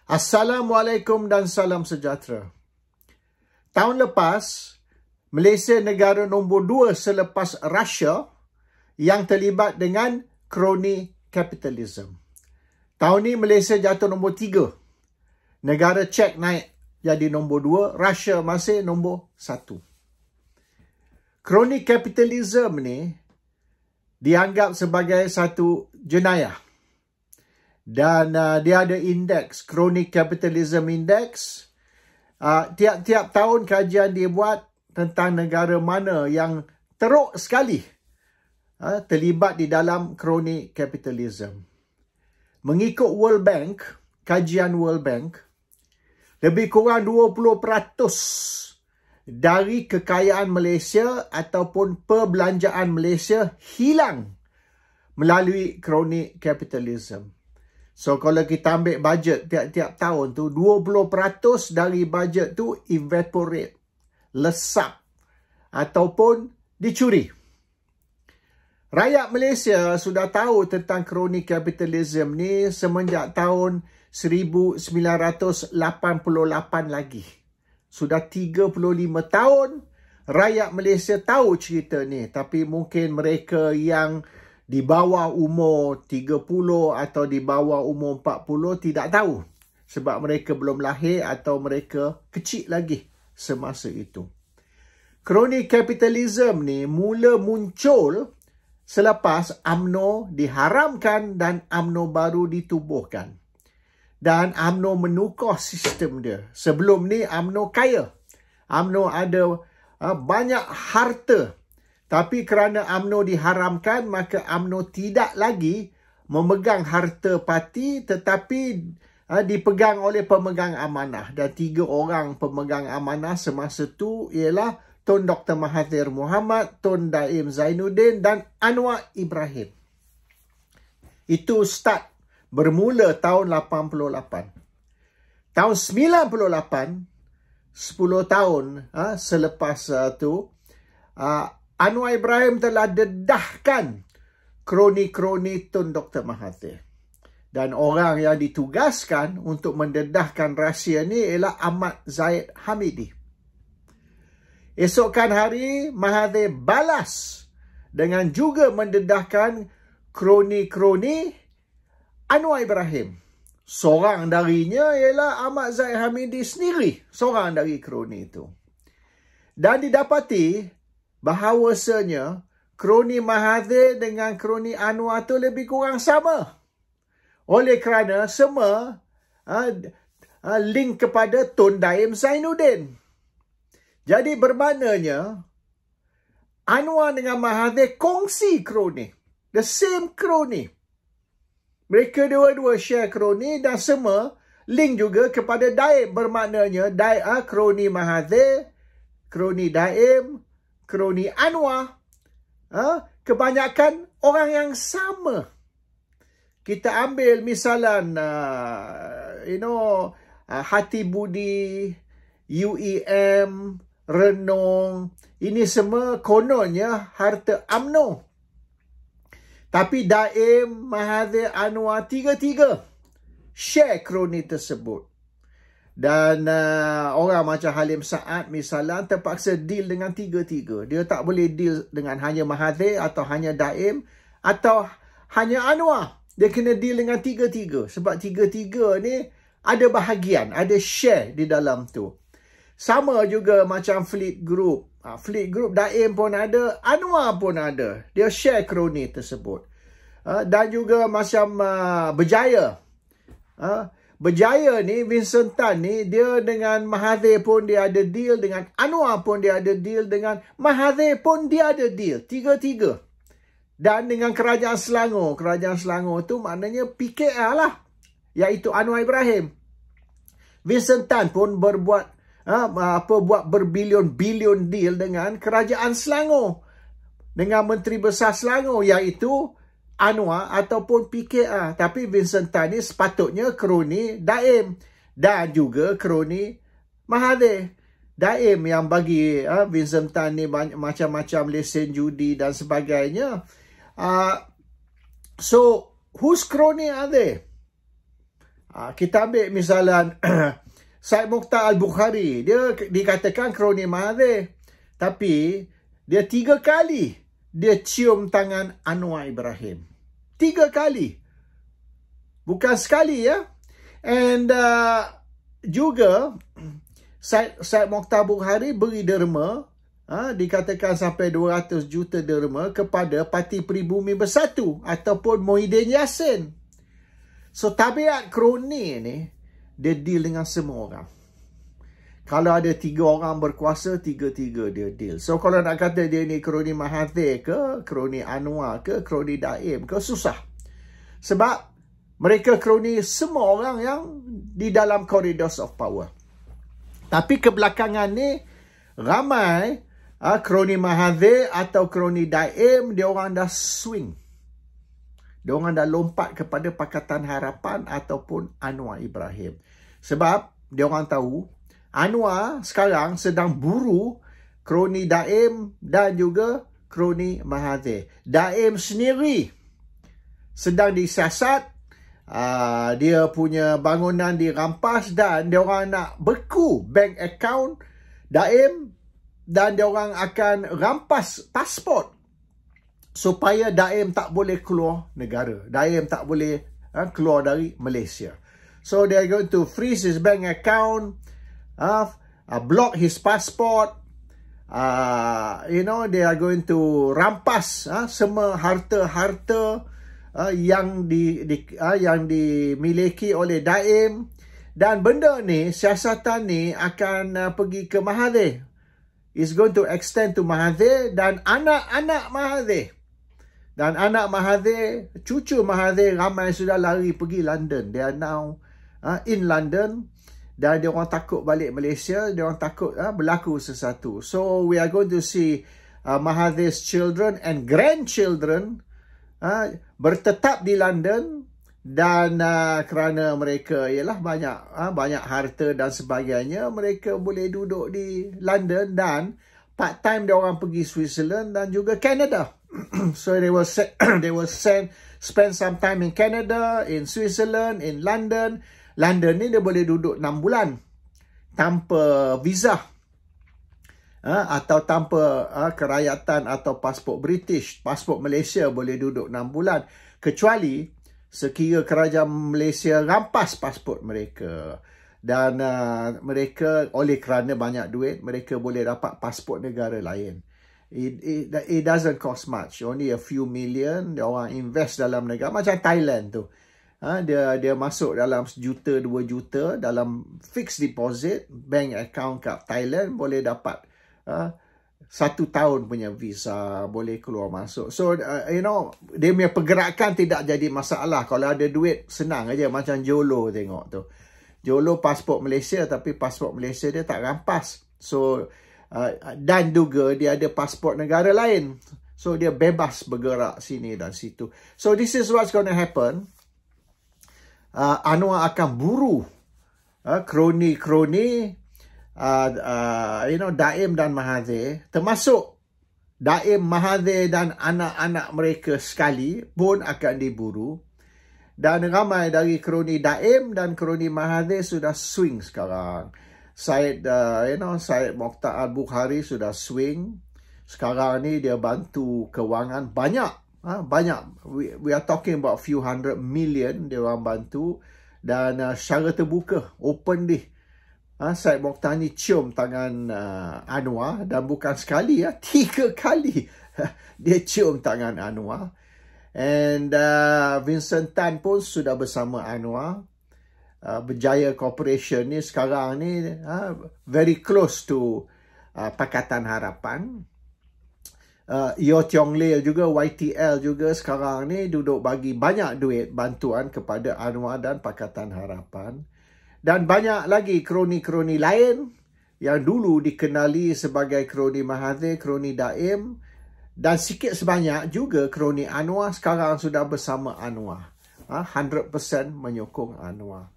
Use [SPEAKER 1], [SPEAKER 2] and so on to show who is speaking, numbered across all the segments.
[SPEAKER 1] Assalamualaikum dan salam sejahtera. Tahun lepas, Malaysia negara nombor 2 selepas Russia yang terlibat dengan crony capitalism. Tahun ni Malaysia jatuh nombor 3. Negara Czech naik jadi nombor 2, Russia masih nombor 1. Crony capitalism ni dianggap sebagai satu jenayah. Dan dia ada indeks, Crony Capitalism Index. Tiap-tiap tahun kajian dia buat tentang negara mana yang teruk sekali terlibat di dalam crony capitalism. Mengikut World Bank, kajian World Bank, lebih kurang 20% dari kekayaan Malaysia ataupun perbelanjaan Malaysia hilang melalui crony capitalism. So, kalau kita ambil bajet tiap-tiap tahun tu, 20% dari bajet tu evaporate, lesap, ataupun dicuri. Rakyat Malaysia sudah tahu tentang crony capitalism ni semenjak tahun 1988 lagi. Sudah 35 tahun, rakyat Malaysia tahu cerita ni. Tapi mungkin mereka yang di bawah umur 30 atau di bawah umur 40 tidak tahu. Sebab mereka belum lahir atau mereka kecil lagi semasa itu. Crony capitalism ni mula muncul selepas UMNO diharamkan dan UMNO baru ditubuhkan. Dan UMNO menukar sistem dia. Sebelum ni UMNO kaya. UMNO ada banyak harta. Tapi kerana UMNO diharamkan, maka UMNO tidak lagi memegang harta parti tetapi dipegang oleh pemegang amanah. Dan 3 orang pemegang amanah semasa itu ialah Tun Dr. Mahathir Mohamad, Tun Daim Zainuddin dan Anwar Ibrahim. Itu start bermula tahun 88. Tahun 98, 10 tahun selepas itu, Anwar Ibrahim telah dedahkan kroni-kroni Tun Dr. Mahathir. Dan orang yang ditugaskan untuk mendedahkan rahsia ni ialah Ahmad Zahid Hamidi. Esokkan hari, Mahathir balas dengan juga mendedahkan kroni-kroni Anwar Ibrahim. Seorang darinya ialah Ahmad Zahid Hamidi sendiri. Seorang dari kroni itu. Dan didapati bahawasanya kroni Mahathir dengan kroni Anwar tu lebih kurang sama. Oleh kerana semua link kepada Tun Daim Zainuddin. Jadi bermaknanya Anwar dengan Mahathir kongsi kroni. The same kroni. Mereka dua-dua share kroni dan semua link juga kepada Daim. Bermaknanya kroni Mahathir, kroni Daim, kroni Anwar, kebanyakan orang yang sama. Kita ambil misalan, Hati Budi, UEM, Renong. Ini semua kononnya harta UMNO. Tapi Daim, Mahathir, Anwar, 3-3 share kroni tersebut. Dan orang macam Halim Saad misalnya terpaksa deal dengan 3-3. Dia tak boleh deal dengan hanya Mahathir atau hanya Daim atau hanya Anwar. Dia kena deal dengan 3-3. Sebab 3-3 ni ada bahagian, ada share di dalam tu. Sama juga macam Fleet Group. Fleet Group Daim pun ada, Anwar pun ada. Dia share kroni tersebut. Dan juga macam Berjaya. Berjaya ni, Vincent Tan ni, dia dengan Mahathir pun dia ada deal, dengan Anwar pun dia ada deal, dengan Mahathir pun dia ada deal. 3-3. Dan dengan Kerajaan Selangor. Kerajaan Selangor tu maknanya PKR lah. Iaitu Anwar Ibrahim. Vincent Tan pun buat berbilion-bilion deal dengan Kerajaan Selangor. Dengan Menteri Besar Selangor, iaitu Anwar ataupun PKR. Tapi Vincent Tan ni sepatutnya kroni Daim. Dan juga kroni Mahathir. Daim yang bagi Vincent Tan ni macam-macam lesen judi dan sebagainya. So, whose crony are they? Kita ambil misalan Syed Mokhtar Al-Bukhari. Dia dikatakan kroni Mahathir. Tapi dia 3 kali dia cium tangan Anwar Ibrahim. 3 kali. Bukan sekali ya. And juga Syed Mokhtar Bukhari beri derma, dikatakan sampai 200 juta derma kepada Parti Peribumi Bersatu ataupun Muhyiddin Yassin. So tabiat kroni ni, dia deal dengan semua orang. Kalau ada 3 orang berkuasa, 3-3 dia deal. So kalau nak kata dia ni kroni Mahathir ke, kroni Anwar ke, kroni Daim ke, susah. Sebab mereka kroni semua orang yang di dalam corridors of power. Tapi kebelakangan ni, ramai kroni Mahathir atau kroni Daim, dia orang dah swing. Dia orang dah lompat kepada Pakatan Harapan ataupun Anwar Ibrahim. Sebab dia orang tahu, Anwar sekarang sedang buru kroni Daim dan juga kroni Mahathir. Daim sendiri sedang disiasat, dia punya bangunan dirampas dan dia orang nak beku bank account Daim dan dia orang akan rampas pasport supaya Daim tak boleh keluar negara. Daim tak boleh keluar dari Malaysia. So they are going to freeze his bank account, block his passport, they are going to rampas semua harta-harta yang dimiliki oleh Daim. Dan benda ni, siasatan ni akan pergi ke Mahathir. It's going to extend to Mahathir dan anak-anak Mahathir. Dan anak Mahathir, cucu Mahathir ramai sudah lari pergi London. They are now in London. Dan dia orang takut balik Malaysia. Dia orang takut berlaku sesuatu. So we are going to see Mahathir's children and grandchildren bertetap di London. Dan kerana mereka ialah banyak harta dan sebagainya, mereka boleh duduk di London dan part time dia orang pergi Switzerland dan juga Canada. So they will spend some time in Canada, in Switzerland, in London. London ni dia boleh duduk 6 bulan tanpa visa atau tanpa kerayatan atau pasport British. Pasport Malaysia boleh duduk 6 bulan kecuali sekira kerajaan Malaysia rampas pasport mereka. Dan mereka oleh kerana banyak duit, mereka boleh dapat pasport negara lain. It doesn't cost much, only a few million. Dia orang invest dalam negara macam Thailand tu. Dia masuk dalam 1 juta 2 juta dalam fixed deposit bank account kat Thailand, boleh dapat 1 tahun punya visa, boleh keluar masuk. So dia punya pergerakan tidak jadi masalah. Kalau ada duit senang aja, macam Jolo tengok tu. Jolo pasport Malaysia tapi pasport Malaysia dia tak rampas. So dan juga dia ada pasport negara lain. So dia bebas bergerak sini dan situ. So this is what's going to happen. Anwar akan buru kroni-kroni Daim dan Mahathir, termasuk Daim, Mahathir dan anak-anak mereka sekali pun akan diburu. Dan ramai dari kroni Daim dan kroni Mahathir sudah swing sekarang. Syed Mokhtar Al-Bukhari sudah swing. Sekarang ni dia bantu kewangan banyak. We are talking about few hundred million dia orang bantu. Dan secara terbuka, openly, Syed Mokhtar ni cium tangan Anwar. Dan bukan sekali, 3 kali dia cium tangan Anwar. And Vincent Tan pun sudah bersama Anwar. Berjaya Corporation ni sekarang ni very close to Pakatan Harapan. Yeo Tiong Lil juga, YTL juga sekarang ni duduk bagi banyak duit bantuan kepada Anwar dan Pakatan Harapan. Dan banyak lagi kroni-kroni lain yang dulu dikenali sebagai kroni Mahathir, kroni Daim. Dan sikit sebanyak juga kroni Anwar sekarang sudah bersama Anwar. 100% menyokong Anwar.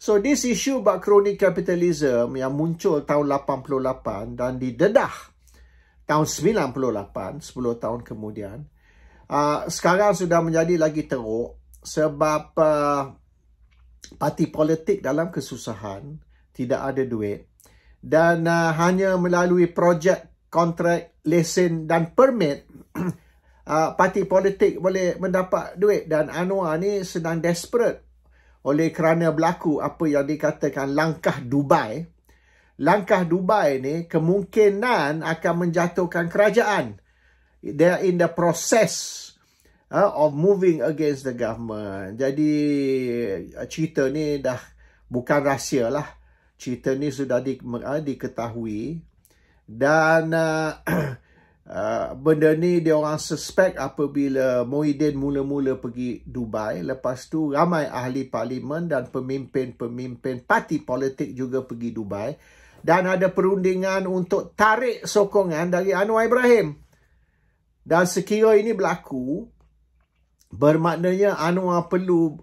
[SPEAKER 1] So this issue about crony capitalism yang muncul tahun 88 dan didedah tahun 98, 10 tahun kemudian, sekarang sudah menjadi lagi teruk sebab parti politik dalam kesusahan, tidak ada duit, dan hanya melalui projek, kontrak, lesen dan permit parti politik boleh mendapat duit. Dan Anwar ni sedang desperate oleh kerana berlaku apa yang dikatakan langkah Dubai. Langkah Dubai ni kemungkinan akan menjatuhkan kerajaan. They are in the process of moving against the government. Jadi cerita ni dah bukan rahsia lah. Cerita ni sudah diketahui. Dan benda ni dia orang suspek apabila Muhyiddin mula-mula pergi Dubai. Lepas tu ramai ahli parlimen dan pemimpin-pemimpin parti politik juga pergi Dubai. Dan ada perundingan untuk tarik sokongan dari Anwar Ibrahim. Dan sekira ini berlaku, bermaknanya Anwar perlu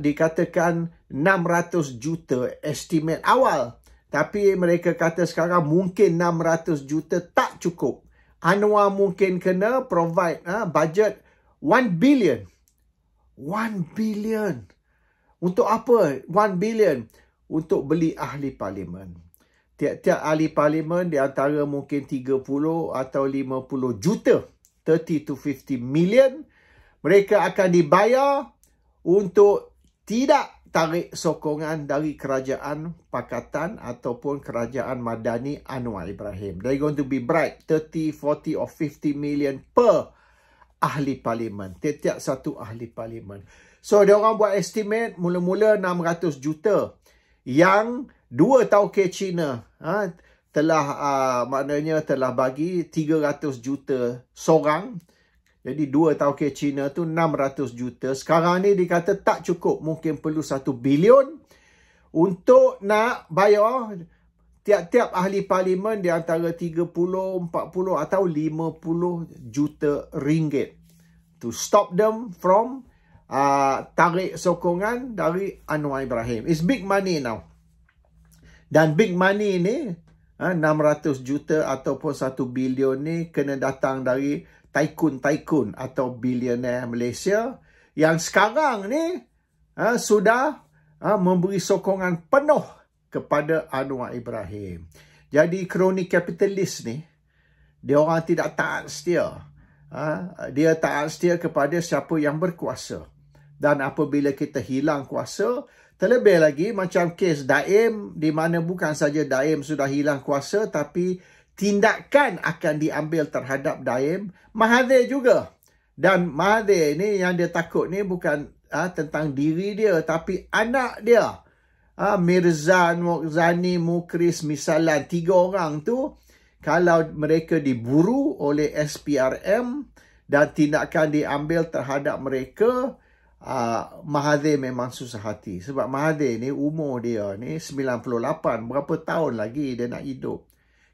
[SPEAKER 1] dikatakan 600 juta estimate awal. Tapi mereka kata sekarang mungkin 600 juta tak cukup. Anwar mungkin kena provide budget 1 billion. 1 billion. Untuk apa 1 billion? Untuk beli ahli parlimen. Tiap-tiap ahli parlimen di antara mungkin 30 atau 50 juta. 30 to 50 million. Mereka akan dibayar untuk tidak tarik sokongan dari kerajaan pakatan ataupun kerajaan madani Anwar Ibrahim. They're going to be bright 30, 40 or 50 million per ahli parlimen. Tiap-tiap satu ahli parlimen. So, dia orang buat estimate mula-mula 600 juta. Yang 2 tauke Cina telah maknanya telah bagi 300 juta seorang. Jadi 2 tauke Cina tu 600 juta. Sekarang ni dikata tak cukup. Mungkin perlu 1 bilion untuk nak bayar tiap-tiap ahli parlimen di antara 30, 40 atau 50 juta ringgit. To stop them from tarik sokongan dari Anwar Ibrahim. It's big money now. Dan big money ni 600 juta ataupun 1 bilion ni kena datang dari tycoon atau billionaire Malaysia yang sekarang ni sudah memberi sokongan penuh kepada Anwar Ibrahim. Jadi kroni kapitalis ni dia orang tidak taat setia. Dia taat setia kepada siapa yang berkuasa. Dan apabila kita hilang kuasa, terlebih lagi macam kes Daim, di mana bukan saja Daim sudah hilang kuasa, tapi tindakan akan diambil terhadap Daim, Mahathir juga. Dan Mahathir ni yang dia takut ni bukan tentang diri dia, tapi anak dia. Mirzan, Mokhzani, Mukris, Misalan, 3 orang tu, kalau mereka diburu oleh SPRM dan tindakan diambil terhadap mereka, Mahathir memang susah hati. Sebab Mahathir ni umur dia ni 98. Berapa tahun lagi dia nak hidup?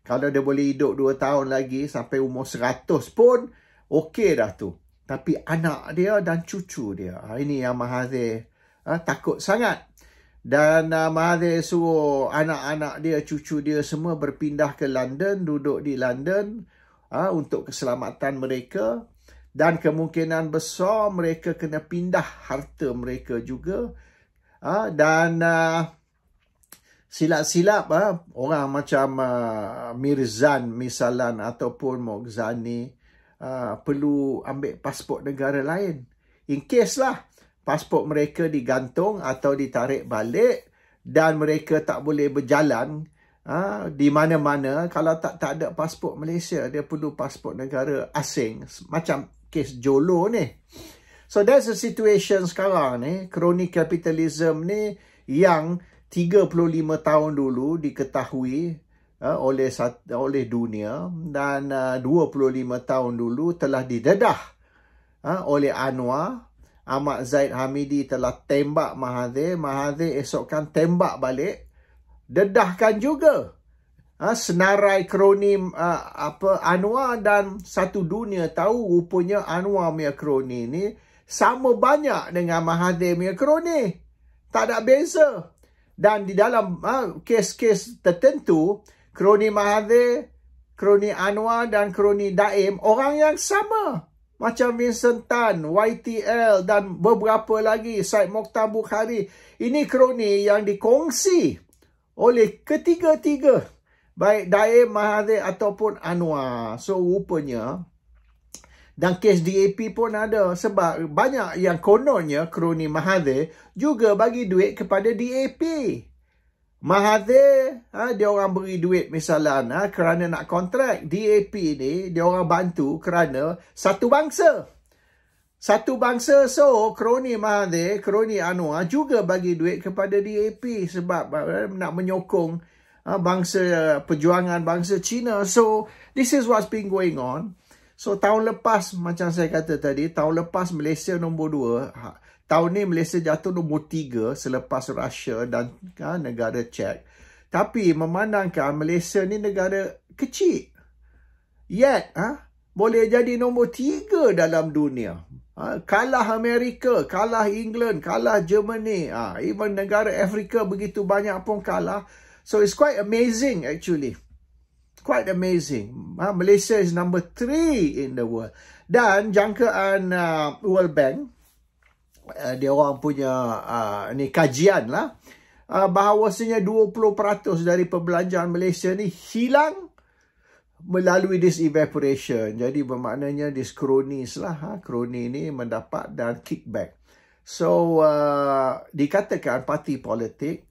[SPEAKER 1] Kalau dia boleh hidup 2 tahun lagi sampai umur 100 pun okey dah tu. Tapi anak dia dan cucu dia, ini yang Mahathir takut sangat. Dan Mahathir suruh anak-anak dia, cucu dia semua berpindah ke London, duduk di London untuk keselamatan mereka. Dan kemungkinan besar mereka kena pindah harta mereka juga. Dan silap-silap orang macam Mirzan, Misalan ataupun Mokhzani perlu ambil pasport negara lain. In case lah pasport mereka digantung atau ditarik balik dan mereka tak boleh berjalan di mana-mana. Kalau tak ada pasport Malaysia, dia perlu pasport negara asing. Macam kes Jolo ni. So that's the situation sekarang ni. Kroni kapitalism ni yang 35 tahun dulu diketahui oleh dunia dan 25 tahun dulu telah didedah oleh Anwar. Ahmad Zaid Hamidi telah tembak Mahathir. Mahathir esokkan tembak balik. Dedahkan juga senarai kroni Anwar, dan satu dunia tahu rupanya Anwar punya kroni ni sama banyak dengan Mahathir punya kroni. Tak ada beza. Dan di dalam kes-kes tertentu, kroni Mahathir, kroni Anwar dan kroni Daim orang yang sama. Macam Vincent Tan, YTL dan beberapa lagi, Syed Mokhtar Bukhari. Ini kroni yang dikongsi oleh ketiga-tiga, baik Daim, Mahathir ataupun Anwar. So rupanya, dan kes DAP pun ada. Sebab banyak yang kononnya kroni Mahathir juga bagi duit kepada DAP. Mahathir, dia orang beri duit misalnya kerana nak kontrak. DAP ni, dia orang bantu kerana satu bangsa. Satu bangsa, so kroni Mahathir, kroni Anwar juga bagi duit kepada DAP sebab nak menyokong bangsa, perjuangan bangsa Cina. So, this is what's been going on. So, tahun lepas, macam saya kata tadi, tahun lepas Malaysia nombor 2. Tahun ni Malaysia jatuh nombor 3 selepas Russia dan negara Czech. Tapi memandangkan Malaysia ni negara kecil. Yet, boleh jadi nombor 3 dalam dunia. Kalah Amerika, kalah England, kalah Germany. Even negara Afrika begitu banyak pun kalah. So, it's quite amazing actually. Quite amazing. Malaysia is number 3 in the world. Dan jangkaan World Bank, dia orang punya ni kajian lah, bahawasanya 20% dari perbelanjaan Malaysia ni hilang melalui this evaporation. Jadi bermaknanya this cronies lah, kroni ni mendapat dan kickback. So dikatakan parti politik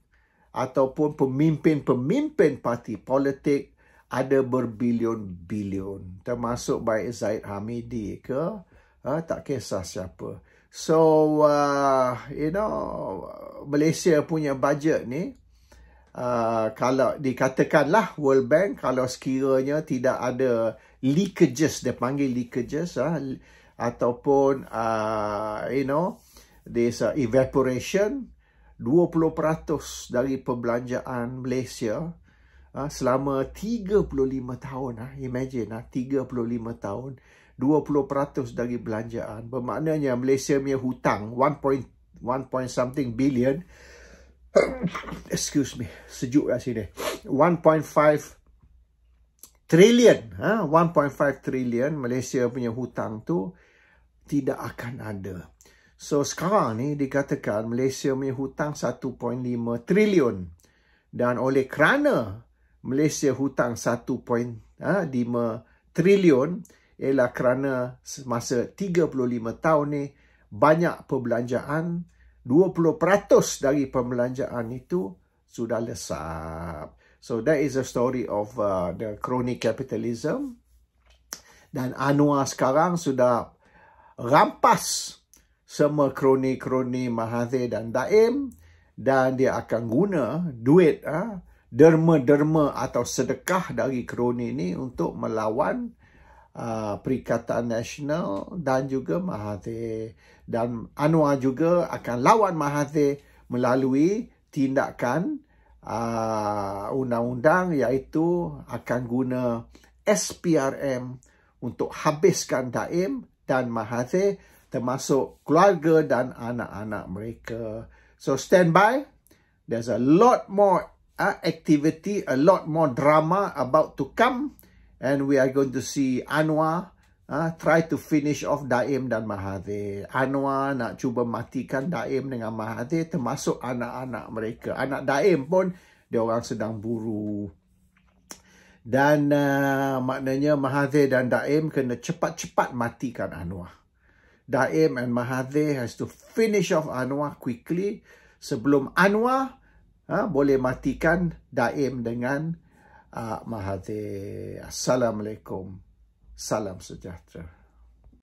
[SPEAKER 1] ataupun pemimpin-pemimpin parti politik ada berbilion-bilion, termasuk baik Zahid Hamidi ke tak kisah siapa. So, Malaysia punya budget ni, kalau dikatakanlah World Bank, kalau sekiranya tidak ada leakages, dia panggil leakages, ataupun, this evaporation, 20% dari perbelanjaan Malaysia selama 35 tahun. Imagine, 35 tahun. 20% dari belanjaan. Bermaknanya Malaysia punya hutang 1 something billion. Excuse me, sejuk kat sini. 1.5 trillion. 1.5 trillion Malaysia punya hutang tu tidak akan ada. So sekarang ni dikatakan Malaysia punya hutang 1.5 trilion. Dan oleh kerana Malaysia hutang 1.5 trilion, ialah kerana masa 35 tahun ni banyak perbelanjaan, 20% dari perbelanjaan itu sudah lesap. So that is a story of the crony capitalism. Dan Anwar sekarang sudah rampas semua kroni-kroni Mahathir dan Daim, dan dia akan guna duit derma-derma atau sedekah dari kroni ni untuk melawan Perikatan Nasional dan juga Mahathir. Dan Anwar juga akan lawan Mahathir melalui tindakan undang-undang, iaitu akan guna SPRM untuk habiskan Daim dan Mahathir, termasuk keluarga dan anak-anak mereka. So stand by. There's a lot more activity, a lot more drama about to come. And we are going to see Anwar try to finish off Daim dan Mahathir. Anwar nak cuba matikan Daim dengan Mahathir, termasuk anak-anak mereka. Anak Daim pun dia orang sedang buru. Dan maknanya Mahathir dan Daim kena cepat-cepat matikan Anwar. Daim and Mahathir has to finish off Anwar quickly sebelum Anwar boleh matikan Daim dengan Mahathir. Assalamualaikum. Salam sejahtera.